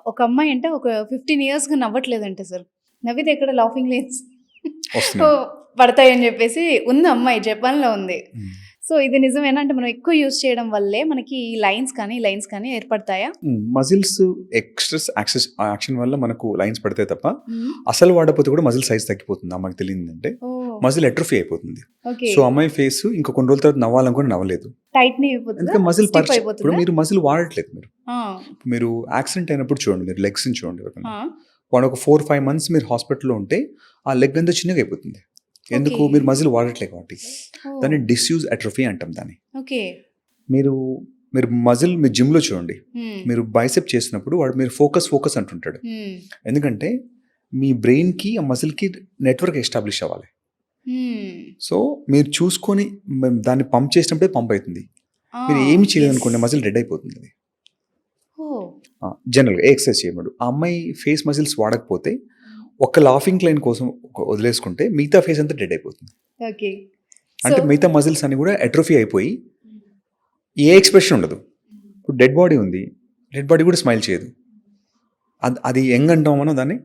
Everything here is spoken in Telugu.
ఒక అమ్మాయి అంటే ఒక 15 ఇయర్స్‌గా నవ్వట్లేదంట సార్. నవ్వితే ఎక్కడ లాఫింగ్ లైన్స్ వస్తున్నాయి. పడతాయని జెప్పేసి ఉంది అమ్మాయి జపాన్‌లో ఉంది. హ్మ్. సో, ఇది నిజమేనా? అంటే మనం ఎక్కువ యూజ్ చేయడం వల్లే మనకి ఈ లైన్స్ కానీ ఏర్పడతాయా? మజిల్స్ ఎక్స్‌ట్రెస్ యాక్షన్ వల్ల మనకు లైన్స్ పడతాయి తప్ప, హ్మ్. అసలు వాడకపోతే కూడా మజిల్ సైజ్ తగ్గిపోతుంది. అమ్మాయికి తెలియదంటే ఓహ్! మజిల్ అట్రోఫీ అయిపోతుంది. ఓకే. సో, అమ్మాయి ఫేస్ ఇంకా కొన్ని రోజుల తర్వాత నవ్వాలనుకుని నవ్వలేదు. టైట్‌ని అయిపోతదా? ఎందుకంటే మజిల్ స్టిఫ్ ఇప్పుడు అయిపోతుందా? మీరు మజిల్ వాడట్లేదు మీరు. ఆ! మీరు యాక్సిడెంట్ అయినప్పుడు చూడండి, మీరు లెగ్స్‌ని చూడండి ఎవరికైనా. ఆ! వాడు ఒక 4, 5 మంత్స్ మీరు హాస్పిటల్‌లో ఉంటే ఆ లెగ్ అంతా చిన్నగా అయిపోతుంది. ఎందుకు? ఓకే. మీరు మజిల్ వాడట్లేదు కాబట్టి. ఓహ్! దాన్ని డిస్యూజ్ అట్రోఫీ అంటాం దాన్ని. ఓకే. మీరు మీరు మజిల్ మీరు జిమ్‌లో చూడండి. హ్మ్. మీరు బైసెప్ చేసినప్పుడు వాడు మీరు ఫోకస్ అంటుంటాడు. హ్మ్. ఎందుకంటే మీ బ్రెయిన్‌కి, ఆ మజిల్‌కి నెట్వర్క్ ఎస్టాబ్లిష్ అవ్వాలి. హ్మ్. సో, మీరు చూసుకొని దాన్ని పంప్ చేసినప్పుడే పంప్ అయితుంది. ఆ! మీరు ఏమి యెస్. చేయలేదనుకోండి మజిల్ డెడ్ అయిపోతుంది అది. ఓహ్! జనరల్‌గా ఎక్సర్సైజ్ చేయమడు. ఆ అమ్మాయి ఫేస్ మజిల్స్ వాడకపోతే ఒక్క లాఫింగ్ లైన్ కోసం వదిలేసుకుంటే మిగతా ఫేస్ అంతా డెడ్ అయిపోతుంది. ఓకే. సో అంటే మిగతా మజిల్స్ అన్నీ కూడా అట్రోఫీ అయిపోయి ఏ ఎక్స్‌ప్రెషన్ ఉండదు. ఇప్పుడు డెడ్ బాడీ ఉంది. డెడ్ బాడీ కూడా స్మైల్ చేయదు. అది యంగ్ అంటాం మనం దాన్ని.